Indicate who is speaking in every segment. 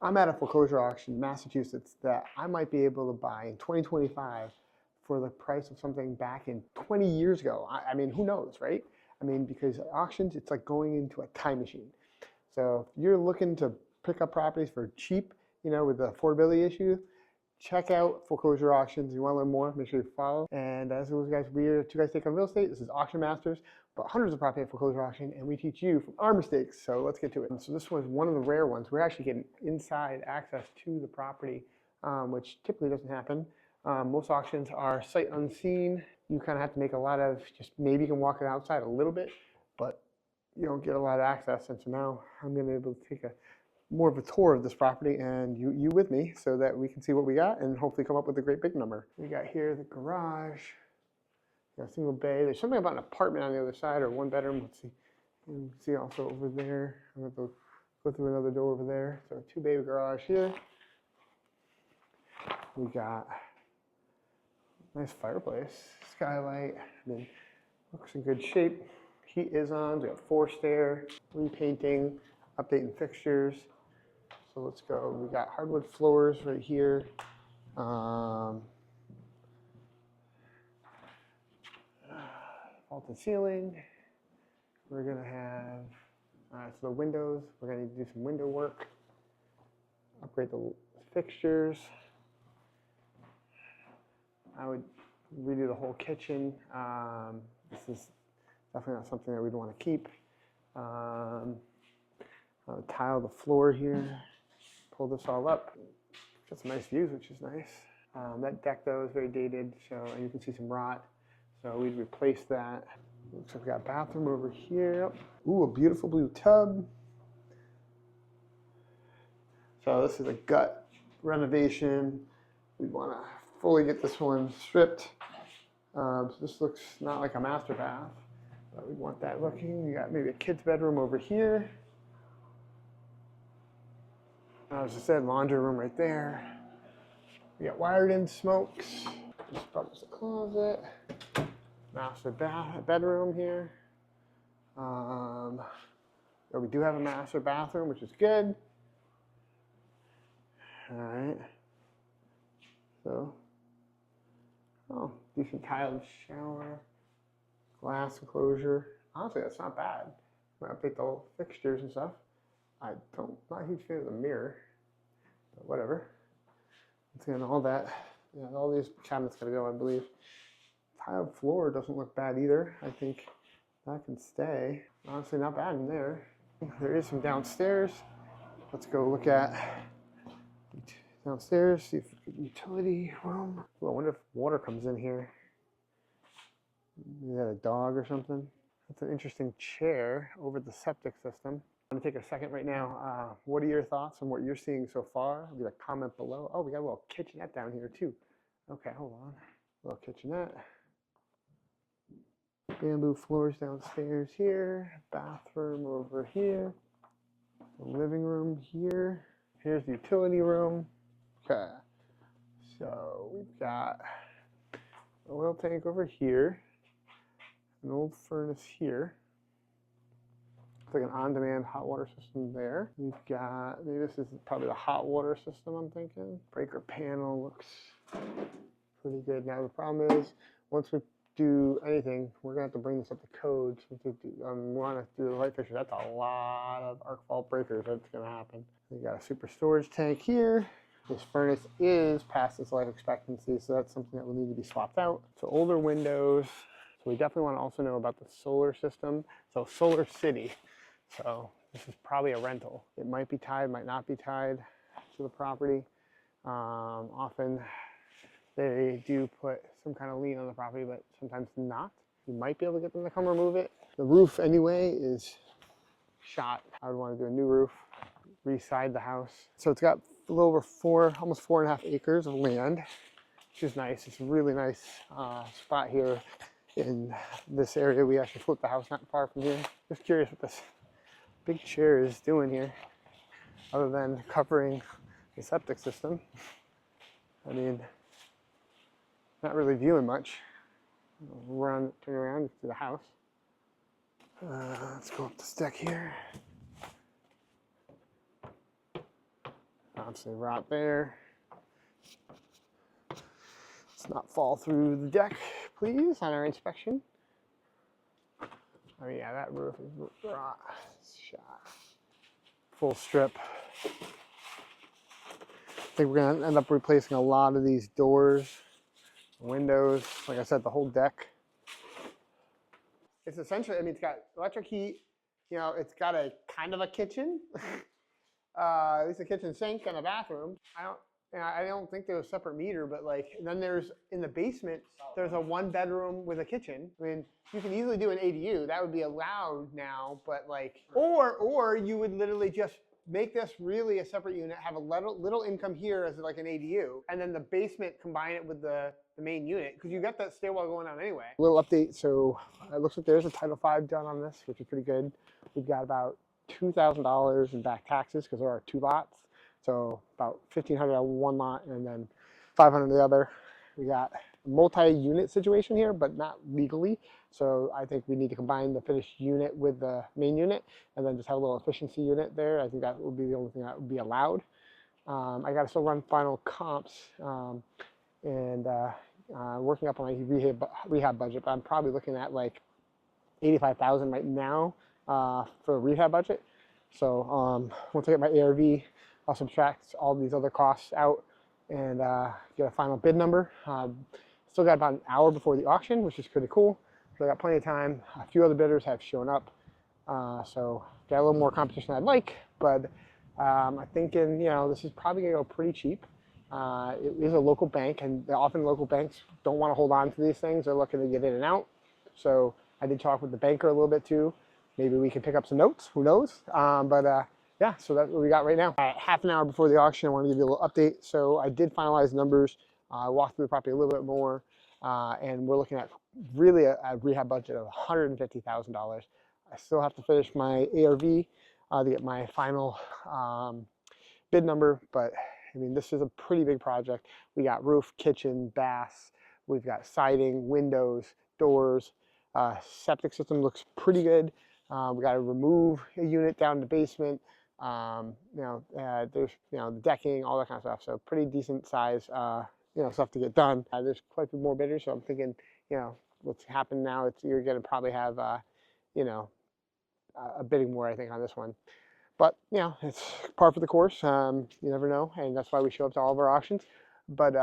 Speaker 1: I'm at a foreclosure auction in Massachusetts that I might be able to buy in 2025 for the price of something back in 20 years ago. I mean, who knows, right? I mean, because auctions, it's like going into a time machine. So if you're looking to pick up properties for cheap, with the affordability issue, check out foreclosure auctions. You want to learn more, make sure you follow. And as always, guys, we're two guys take on real estate. This is Auction Masters, but hundreds of property at foreclosure auction, and we teach you from our mistakes. So let's get to it. So this was one of the rare ones. We're actually getting inside access to the property, which typically doesn't happen. Most auctions are sight unseen. You kind of have to make a lot of, just maybe you can walk it outside a little bit, but you don't get a lot of access. And so now I'm going to be able to take more of a tour of this property, and you with me so that we can see what we got and hopefully come up with a great big number. We got here the garage, got a single bay. There's something about an apartment on the other side, or one bedroom. Let's see. You can see also over there. I'm going to go through another door over there. So two bay garage here. We got a nice fireplace, skylight. I mean, looks in good shape. Heat is on. We got forced air, repainting, updating fixtures. So let's go. We got hardwood floors right here. Vaulted ceiling. We're gonna have so the windows. We're gonna need to do some window work. Upgrade the fixtures. I would redo the whole kitchen. This is definitely not something that we'd want to keep. Tile the floor here. Pull this all up. Got some nice views, which is nice. That deck though is very dated, so you can see some rot. So we'd replace that. Looks like we got a bathroom over here. Ooh, a beautiful blue tub. So this is a gut renovation. We'd want to fully get this one stripped. So this looks not like a master bath, but we'd want that looking. You got maybe a kid's bedroom over here. As I said, laundry room right there. We got wired-in smokes. This is the closet. Master bedroom here. We do have a master bathroom, which is good. All right. So, decent tiled shower, glass enclosure. Honestly, that's not bad. I'm gonna update the fixtures and stuff. Not a huge fan of the mirror, but whatever. And all that, all these cabinets gotta go, I believe. Tiled floor doesn't look bad either. I think that can stay. Honestly, not bad in there. There is some downstairs. Let's go look at downstairs, see if utility room. Well, I wonder if water comes in here. Is that a dog or something? That's an interesting chair over the septic system. I'm gonna take a second right now. What are your thoughts on what you're seeing so far? Leave a comment below. Oh, we got a little kitchenette down here too. Okay, hold on. A little kitchenette. Bamboo floors downstairs here. Bathroom over here. The living room here. Here's the utility room. Okay. So we've got an oil tank over here. An old furnace here. It's like an on-demand hot water system there. We've got, maybe this is probably the hot water system, I'm thinking. Breaker panel looks pretty good. Now the problem is, once we do anything, we're gonna have to bring this up to code. So we want to do the light fixture. That's a lot of arc fault breakers that's gonna happen. We got a super storage tank here. This furnace is past its life expectancy, so that's something that will need to be swapped out. So older windows. So we definitely want to also know about the solar system. So Solar City. So this is probably a rental. It might be tied, might not be tied to the property. Often they do put some kind of lien on the property, but sometimes not. You might be able to get them to come remove it. The roof anyway is shot. I would want to do a new roof, re-side the house. So it's got a little over almost 4.5 acres of land, which is nice. It's a really nice spot here in this area. We actually flipped the house not far from here. Just curious what this big chair is doing here, other than covering the septic system. I mean, not really viewing much. Turn around to the house. Let's go up this deck here. Obviously rot there. Let's not fall through the deck, please, on our inspection. Oh yeah, that roof is rot. Shot. Full strip. I think we're gonna end up replacing a lot of these doors, windows, like I said, the whole deck. It's essentially, I mean, it's got electric heat, you know, it's got a kind of a kitchen, at least a kitchen sink and a bathroom. I don't think there's a separate meter, but like, and then there's, in the basement, there's a 1-bedroom with a kitchen. I mean, you can easily do an ADU. That would be allowed now, but like, or you would literally just make this really a separate unit, have a little income here as like an ADU, and then the basement combine it with the main unit, because you got that stairwell going on anyway. A little update, so it looks like there's a Title V done on this, which is pretty good. We've got about $2,000 in back taxes because there are 2 lots. So about $1,500 on one lot and then $500 on the other. We got a multi-unit situation here, but not legally. So I think we need to combine the finished unit with the main unit and then just have a little efficiency unit there. I think that would be the only thing that would be allowed. I got to still run final comps and working up on my rehab budget, but I'm probably looking at like $85,000 right now for a rehab budget. So once I get my ARV, I'll subtract all these other costs out and get a final bid number. Still got about an hour before the auction, which is pretty cool. So I got plenty of time. A few other bidders have shown up. So got a little more competition than I'd like, but I'm thinking, you know, this is probably gonna go pretty cheap. It is a local bank, and often local banks don't want to hold on to these things. They're looking to get in and out. So I did talk with the banker a little bit too. Maybe we can pick up some notes, who knows? Yeah, so that's what we got right now. Half an hour before the auction, I want to give you a little update. So I did finalize numbers, walked through the property a little bit more, and we're looking at really a rehab budget of $150,000. I still have to finish my ARV to get my final bid number, but I mean, this is a pretty big project. We got roof, kitchen, baths, we've got siding, windows, doors, septic system looks pretty good. We got to remove a unit down in the basement. There's the decking, all that kind of stuff. So pretty decent size, stuff to get done. There's quite a few more bidders, so I'm thinking, what's happened now, you're going to probably have, a bidding war, I think, on this one. But it's par for the course. You never know, and that's why we show up to all of our auctions. But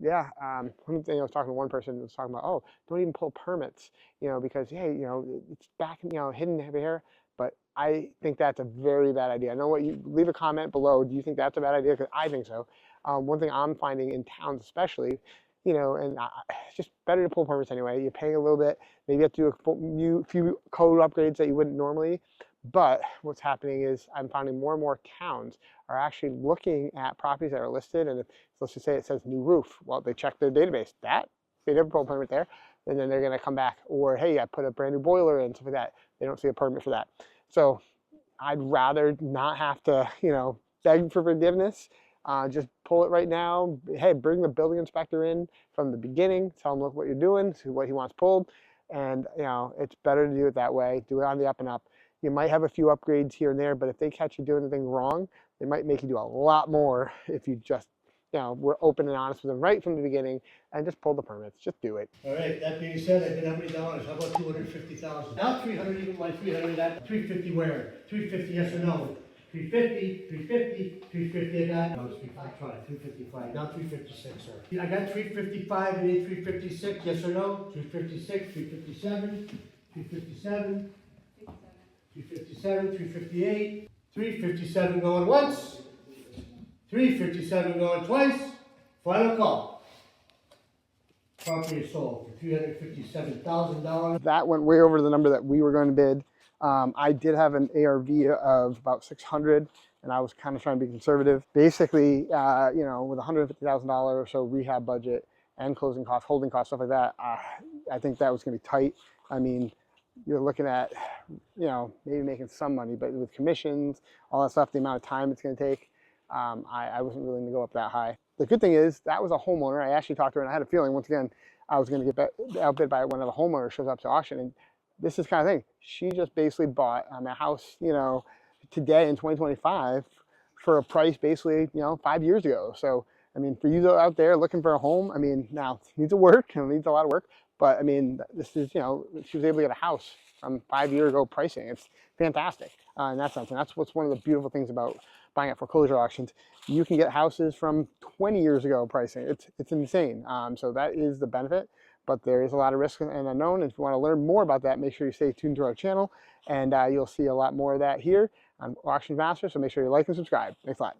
Speaker 1: one thing I was talking to one person who was talking about, oh, don't even pull permits, because hey, it's back, hidden here. But I think that's a very bad idea. I know what you leave a comment below. Do you think that's a bad idea? Because I think so. One thing I'm finding in towns, especially, and it's just better to pull permits anyway. You're paying a little bit. Maybe you have to do a few code upgrades that you wouldn't normally. But what's happening is I'm finding more and more towns are actually looking at properties that are listed, and let's just say it says new roof. Well, they check their database. They never pull a permit there, and then they're going to come back. Or hey, I put a brand new boiler in, stuff like that. They don't see a permit for that. So I'd rather not have to, beg for forgiveness. Just pull it right now. Hey, bring the building inspector in from the beginning. Tell him, look what you're doing, see what he wants pulled, and it's better to do it that way. Do it on the up and up. You might have a few upgrades here and there, but if they catch you doing anything wrong, they might make you do a lot more if you just, were open and honest with them right from the beginning and just pull the permits. Just do it.
Speaker 2: All right, that being said, I bid how many dollars? How about 250,000? Now 300, even my 300, that 350 where? 350, yes or no? 350, 350, 350 I got. No, I tried, 355, now 356, sir. I got 355 and then 356, yes or no? 356, 357, 357. 357, 358, 357 going once, 357 going twice. Final call. Property is sold for $357,000.
Speaker 1: That went way over the number that we were going to bid. I did have an ARV of about 600, and I was kind of trying to be conservative. Basically, with $150,000 or so rehab budget and closing costs, holding costs, stuff like that, I think that was going to be tight. I mean, you're looking at, maybe making some money, but with commissions, all that stuff, the amount of time it's going to take, I wasn't willing to go up that high. The good thing is that was a homeowner. I actually talked to her, and I had a feeling, once again, I was going to get outbid by one of the homeowners shows up to auction. And this is kind of thing. She just basically bought a house, today in 2025 for a price basically, 5 years ago. So, I mean, for you out there looking for a home, I mean, now it needs a work, and it needs a lot of work, but I mean, this is, she was able to get a house from 5 years ago pricing. It's fantastic in that sense. And that's what's one of the beautiful things about buying at foreclosure auctions. You can get houses from 20 years ago pricing. It's insane. So that is the benefit, but there is a lot of risk and unknown. If you want to learn more about that, make sure you stay tuned to our channel, and you'll see a lot more of that here on Auction Master. So make sure you like and subscribe. Thanks a lot.